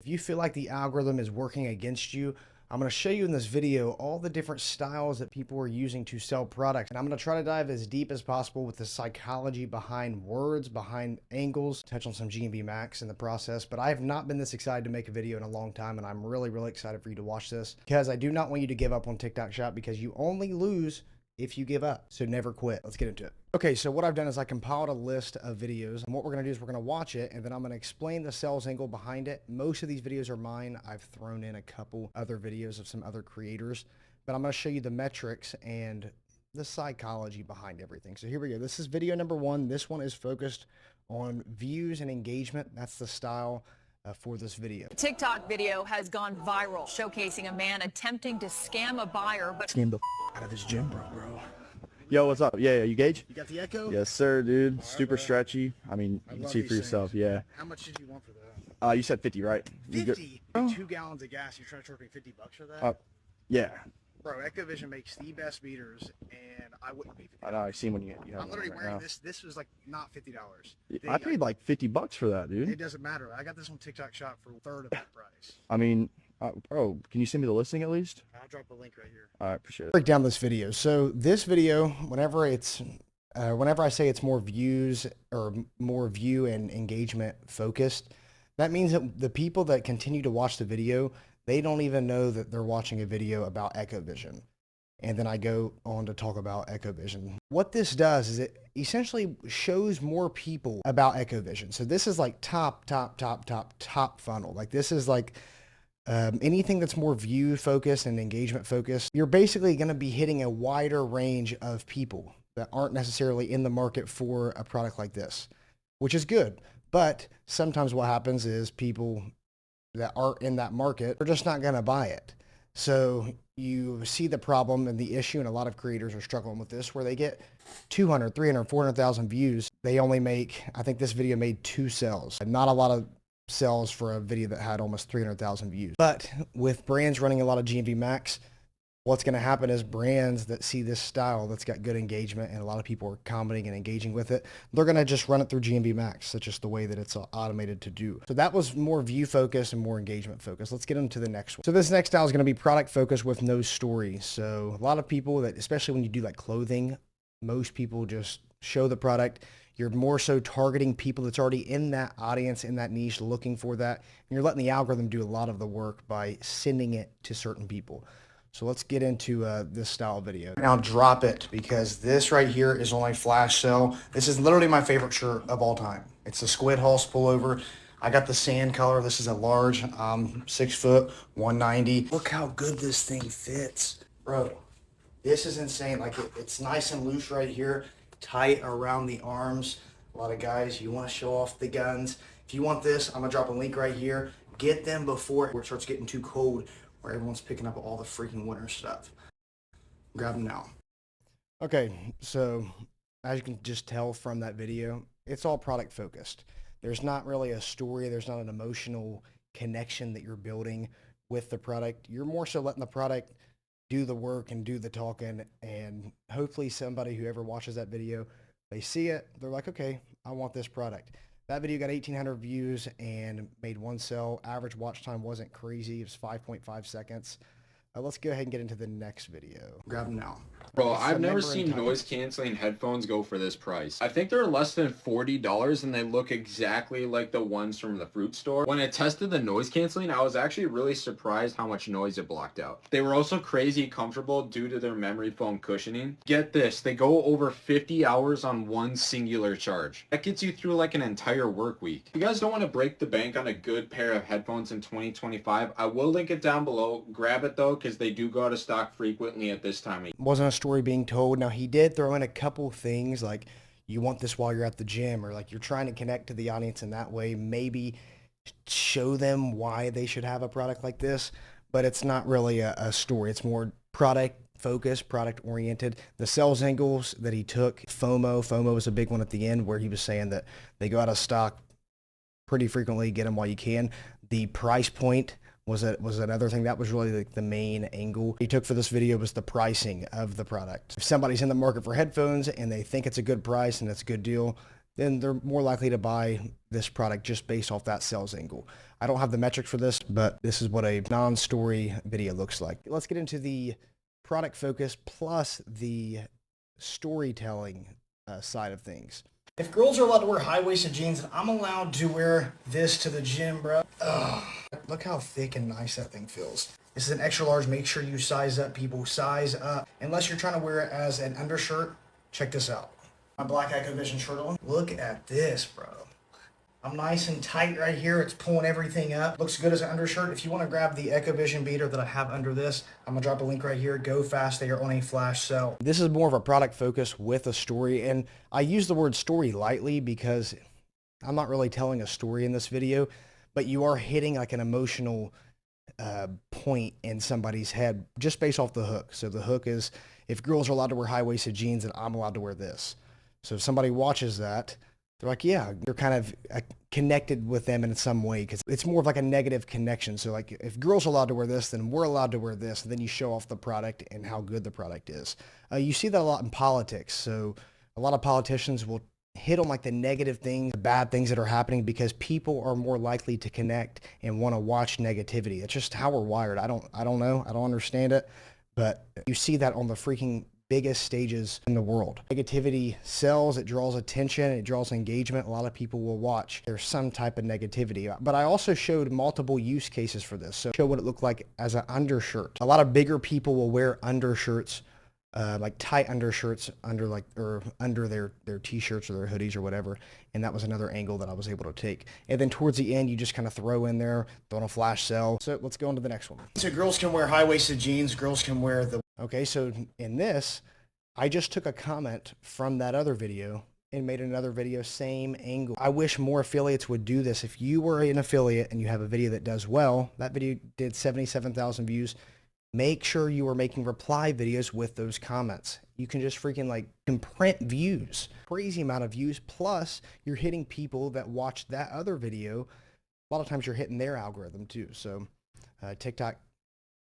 If you feel like the algorithm is working against you, I'm going to show you in this video all the different styles that people are using to sell products. And I'm going to try to dive as deep as possible with the psychology behind words, behind angles, touch on some G&V Max in the process. But I have not been this excited to make a video in a long time, and I'm really, really excited for you to watch this because I do not want you to give up on TikTok Shop because you only lose if you give up. So never quit. Let's get into it. Okay, so what I've done is I compiled a list of videos, and what we're going to do is we're going to watch it, and then I'm going to explain the sales angle behind it. Most of these videos are mine. I've thrown in a couple other videos of some other creators, but I'm going to show you the metrics and the psychology behind everything. So here we go. This is video number 1. This one is focused on views and engagement. That's the style for this video. TikTok video has gone viral, showcasing a man attempting to scam a buyer, but Scam the out of this gym, bro. Yo, what's up? Yeah, you Gage? You got the Echo? Yes, sir, dude. All Super right, stretchy. I mean, you can see for yourself. Yeah. How much did you want for that? You said 50, right? 50? 2 gallons of gas. You're trying to charge me $50 for that? Yeah. Bro, EchoVision makes the best meters, and I wouldn't pay $50. I know. I seen when you have I'm literally right wearing now. this. This was like not $50. I paid like $50 for that, dude. It doesn't matter. I got this on TikTok Shop for a third of that price. I mean, bro, can you send me the listing at least? I'll drop a link right here. All right, appreciate it. Break down this video. So this video, whenever I say it's more views or more view and engagement focused, that means that the people that continue to watch the video, they don't even know that they're watching a video about EchoVision. And then I go on to talk about EchoVision. What this does is it essentially shows more people about EchoVision. So this is like top funnel. Like this is like anything that's more view focused and engagement focused. You're basically going to be hitting a wider range of people that aren't necessarily in the market for a product like this, which is good. But sometimes what happens is people that aren't in that market are just not going to buy it. So you see the problem and the issue, and a lot of creators are struggling with this, where they get 200, 300, 400,000 views. They only make, I think this video made 2 sales. Not a lot of sales for a video that had almost 300,000 views. But with brands running a lot of G&V Max, what's going to happen is brands that see this style that's got good engagement and a lot of people are commenting and engaging with it, they're going to just run it through G&V Max. That's just the way that it's automated to do. So that was more view focused and more engagement focused. Let's get into the next one. So this next style is going to be product focused with no story. So a lot of people that, especially when you do like clothing, most people just show the product. You're more so targeting people that's already in that audience, in that niche, looking for that. And you're letting the algorithm do a lot of the work by sending it to certain people. So let's get into this style video. Now drop it, because this right here is only flash sale. This is literally my favorite shirt of all time. It's the Squid Hulse pullover. I got the sand color. This is a large, 6 foot, 190. Look how good this thing fits, bro. This is insane. Like it's nice and loose right here, tight around the arms. A lot of guys, you want to show off the guns. If you want this, I'm gonna drop a link right here. Get them before it starts getting too cold, where everyone's picking up all the freaking winter stuff. Grab them now. Okay, so as you can just tell from that video, it's all product focused. There's not really a story. There's not an emotional connection that you're building with the product. You're more so letting the product do the work and do the talking, and hopefully somebody who ever watches that video, they see it, they're like, okay, I want this product. That video got 1,800 views and made 1 sale. Average watch time wasn't crazy. It was 5.5 seconds. Let's go ahead and get into the next video. Grab them now. Bro, I've never seen noise canceling headphones go for this price. I think they're less than $40 and they look exactly like the ones from the fruit store. When I tested the noise canceling, I was actually really surprised how much noise it blocked out. They were also crazy comfortable due to their memory foam cushioning. Get this, they go over 50 hours on one singular charge. That gets you through like an entire work week. If you guys don't want to break the bank on a good pair of headphones in 2025, I will link it down below. Grab it though, because they do go out of stock frequently at this time. Wasn't a story being told. Now he did throw in a couple things like you want this while you're at the gym, or like you're trying to connect to the audience in that way, maybe show them why they should have a product like this, but it's not really a story. It's more product focused, product oriented. The sales angles that he took, FOMO was a big one at the end, where he was saying that they go out of stock pretty frequently, get them while you can. The price point was another thing that was really like the main angle he took for this video, was the pricing of the product. If somebody's in the market for headphones and they think it's a good price and it's a good deal, then they're more likely to buy this product just based off that sales angle. I don't have the metrics for this, but this is what a non-story video looks like. Let's get into the product focus plus the storytelling side of things. If girls are allowed to wear high-waisted jeans, then I'm allowed to wear this to the gym, bro. Ugh. Look how thick and nice that thing feels. This is an extra large. Make sure you size up, people. Size up. Unless you're trying to wear it as an undershirt, check this out. My black Echo Vision shirt on. Look at this, bro. I'm nice and tight right here. It's pulling everything up. Looks good as an undershirt. If you want to grab the Echo Vision beater that I have under this, I'm going to drop a link right here. Go fast. They are on a flash sale. This is more of a product focus with a story. And I use the word story lightly because I'm not really telling a story in this video, but you are hitting like an emotional point in somebody's head just based off the hook. So the hook is, if girls are allowed to wear high-waisted jeans, then I'm allowed to wear this. So if somebody watches that, they're like, yeah, you're kind of connected with them in some way because it's more of like a negative connection. So like if girls are allowed to wear this, then we're allowed to wear this. And then you show off the product and how good the product is. You see that a lot in politics. So a lot of politicians will hit on like the negative things, the bad things that are happening because people are more likely to connect and want to watch negativity. It's just how we're wired. I don't know. I don't understand it, but you see that on the freaking biggest stages in the world. Negativity sells, it draws attention, it draws engagement. A lot of people will watch. There's some type of negativity, but I also showed multiple use cases for this. So show what it looked like as an undershirt. A lot of bigger people will wear undershirts, like tight undershirts under their t-shirts or their hoodies or whatever. And that was another angle that I was able to take. And then towards the end, you just kind of throw in there, throw on a flash sell. So let's go on to the next one. So girls can wear high-waisted jeans. Girls can wear the... Okay, so in this, I just took a comment from that other video and made another video, same angle. I wish more affiliates would do this. If you were an affiliate and you have a video that does well, that video did 77,000 views. Make sure you are making reply videos with those comments. You can just freaking like print views, crazy amount of views. Plus you're hitting people that watch that other video. A lot of times you're hitting their algorithm too. So TikTok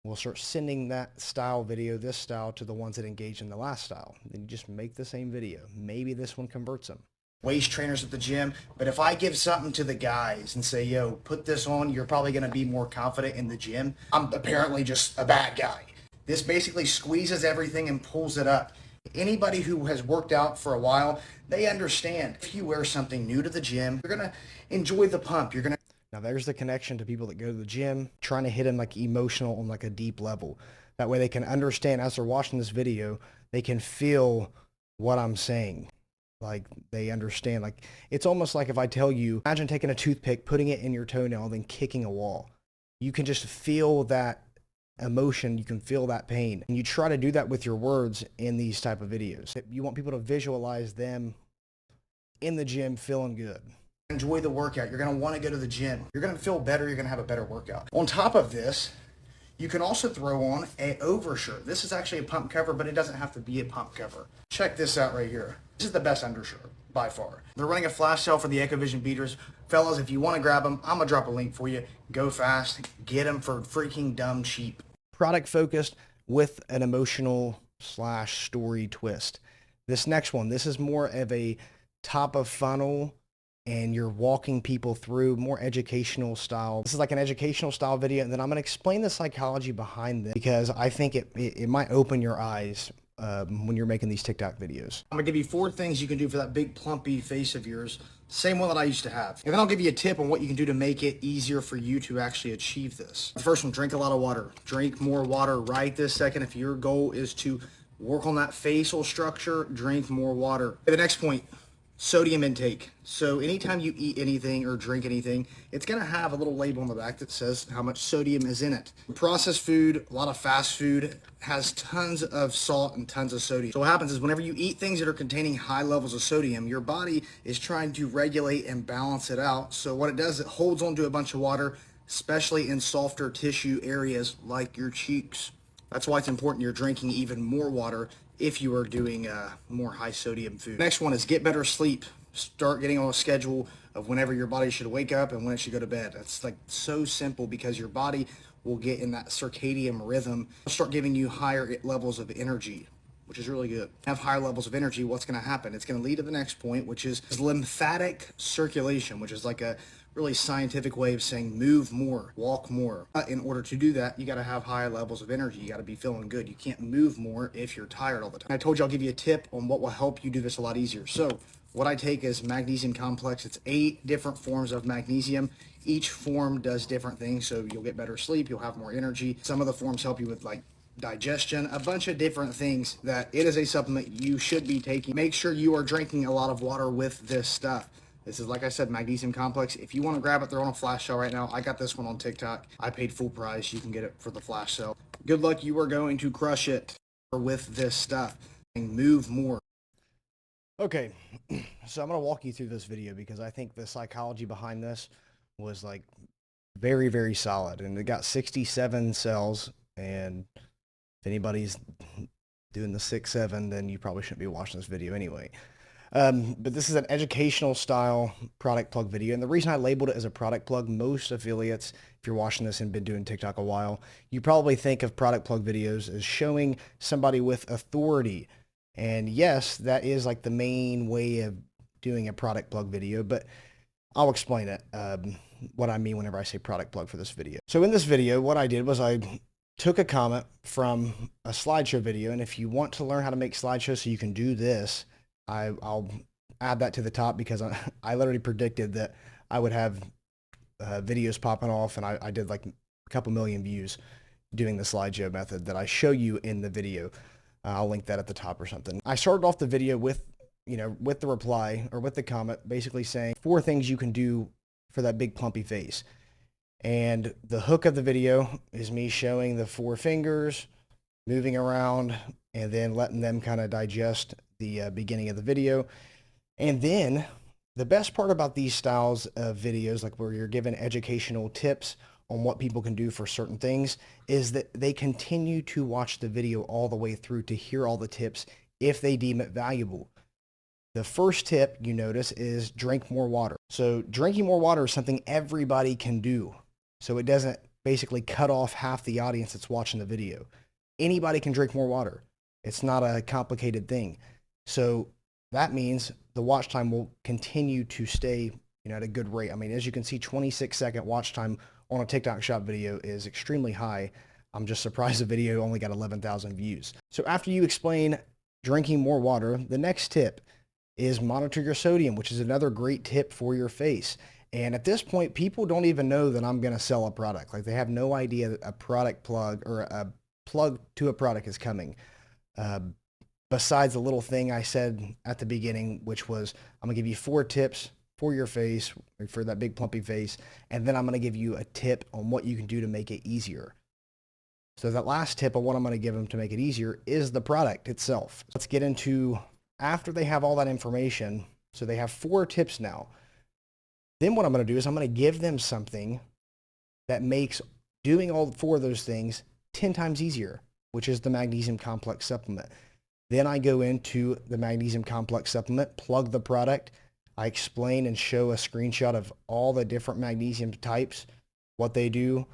will start sending that style video, this style, to the ones that engage in the last style. Then you just make the same video. Maybe this one converts them. Waist trainers at the gym, but if I give something to the guys and say, yo, put this on, you're probably going to be more confident in the gym. I'm apparently just a bad guy. This basically squeezes everything and pulls it up. Anybody who has worked out for a while, they understand if you wear something new to the gym, you're going to enjoy the pump. You're going to... Now there's the connection to people that go to the gym, trying to hit them like emotional on like a deep level. That way they can understand as they're watching this video, they can feel what I'm saying. Like they understand. Like it's almost like if I tell you, imagine taking a toothpick, putting it in your toenail, then kicking a wall. You can just feel that emotion. You can feel that pain. And you try to do that with your words in these type of videos. You want people to visualize them in the gym feeling good. Enjoy the workout. You're going to want to go to the gym. You're going to feel better. You're going to have a better workout. On top of this, you can also throw on an overshirt. This is actually a pump cover, but it doesn't have to be a pump cover. Check this out right here. This is the best undershirt by far. They're running a flash sale for the Echo Vision beaters. Fellas, if you want to grab them, I'm going to drop a link for you. Go fast. Get them for freaking dumb cheap. Product focused with an emotional / story twist. This next one, this is more of a top of funnel and you're walking people through more educational style. This is like an educational style video, and then I'm going to explain the psychology behind this because I think it might open your eyes when you're making these TikTok videos. I'm going to give you 4 things you can do for that big plumpy face of yours. Same one that I used to have. And then I'll give you a tip on what you can do to make it easier for you to actually achieve this. The first one, drink a lot of water. Drink more water right this second. If your goal is to work on that facial structure, drink more water. The next point, sodium intake. So anytime you eat anything or drink anything, it's going to have a little label on the back that says how much sodium is in it. Processed food, a lot of fast food, has tons of salt and tons of sodium. So what happens is whenever you eat things that are containing high levels of sodium, your body is trying to regulate and balance it out. So what it does, it holds onto a bunch of water, especially in softer tissue areas like your cheeks. That's why it's important you're drinking even more water if you are doing more high sodium food. Next one is get better sleep. Start getting on a schedule of whenever your body should wake up and when it should go to bed. That's like so simple because your body will get in that circadian rhythm. Start giving you higher levels of energy, which is really good. Have higher levels of energy, what's going to happen? It's going to lead to the next point, which is lymphatic circulation, which is like a really scientific way of saying move more, walk more. In order to do that, you got to have higher levels of energy. You got to be feeling good. You can't move more if you're tired all the time. I told you I'll give you a tip on what will help you do this a lot easier. So what I take is magnesium complex. It's 8 different forms of magnesium. Each form does different things, so you'll get better sleep, you'll have more energy. Some of the forms help you with like digestion, a bunch of different things. That it is a supplement you should be taking. Make sure you are drinking a lot of water with this stuff. This is, like I said, magnesium complex. If you want to grab it, they're on a flash sale right now. I got this one on TikTok. I paid full price. You can get it for the flash sale. Good luck. You are going to crush it with this stuff and move more. Okay, so I'm going to walk you through this video because I think the psychology behind this was like very, very solid. And it got 67 cells. And if anybody's doing the 6-7, then you probably shouldn't be watching this video anyway. But this is an educational style product plug video. And the reason I labeled it as a product plug, most affiliates, if you're watching this and been doing TikTok a while, you probably think of product plug videos as showing somebody with authority. And yes, that is like the main way of doing a product plug video, but I'll explain it, what I mean whenever I say product plug for this video. So in this video, what I did was I took a comment from a slideshow video. And if you want to learn how to make slideshows so you can do this, I'll add that to the top because I literally predicted that I would have videos popping off, and I did like a couple million views doing the slideshow method that I show you in the video. I'll link that at the top or something. I started off the video with, with the reply or with the comment basically saying 4 things you can do for that big plumpy face. And the hook of the video is me showing the 4 fingers, moving around, and then letting them kind of digest the beginning of the video. And then the best part about these styles of videos, like where you're given educational tips on what people can do for certain things, is that they continue to watch the video all the way through to hear all the tips if they deem it valuable. The first tip you notice is drink more water. So drinking more water is something everybody can do. So it doesn't basically cut off half the audience that's watching the video. Anybody can drink more water. It's not a complicated thing. So that means the watch time will continue to stay, at a good rate. I mean, as you can see, 26-second watch time on a TikTok shop video is extremely high. I'm just surprised the video only got 11,000 views. So after you explain drinking more water, the next tip is monitor your sodium, which is another great tip for your face. And at this point, people don't even know that I'm going to sell a product. Like, they have no idea that a product plug or a plug to a product is coming. Besides the little thing I said at the beginning, which was I'm going to give you 4 tips for your face, for that big plumpy face, and then I'm going to give you a tip on what you can do to make it easier. So that last tip of what I'm going to give them to make it easier is the product itself. Let's get into, after they have all that information, so they have 4 tips now. Then what I'm going to do is I'm going to give them something that makes doing all 4 of those things 10 times easier, which is the magnesium complex supplement. Then I go into the magnesium complex supplement, plug the product. I explain and show a screenshot of all the different magnesium types, what they do,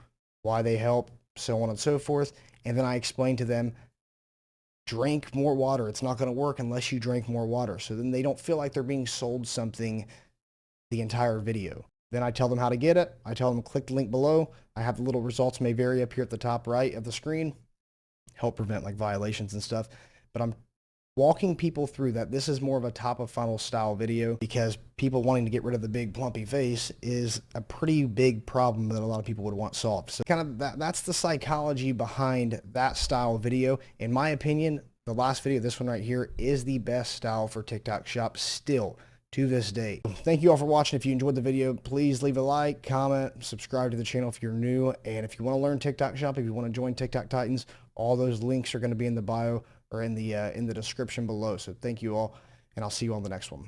why they help, so on and so forth. And then I explain to them, drink more water. It's not going to work unless you drink more water. So then they don't feel like they're being sold something the entire video. Then I tell them how to get it. I tell them click the link below. I have the little results may vary up here at the top right of the screen, help prevent like violations and stuff. But I'm walking people through that. This is more of a top of funnel style video because people wanting to get rid of the big plumpy face is a pretty big problem that a lot of people would want solved. So kind of that's the psychology behind that style video. In my opinion, the last video, this one right here, is the best style for TikTok shop still to this day. Thank you all for watching. If you enjoyed the video, please leave a like, comment, subscribe to the channel if you're new. And if you want to learn TikTok shop, if you want to join TikTok Titans, all those links are going to be in the bio or in the description below. So thank you all, and I'll see you on the next one.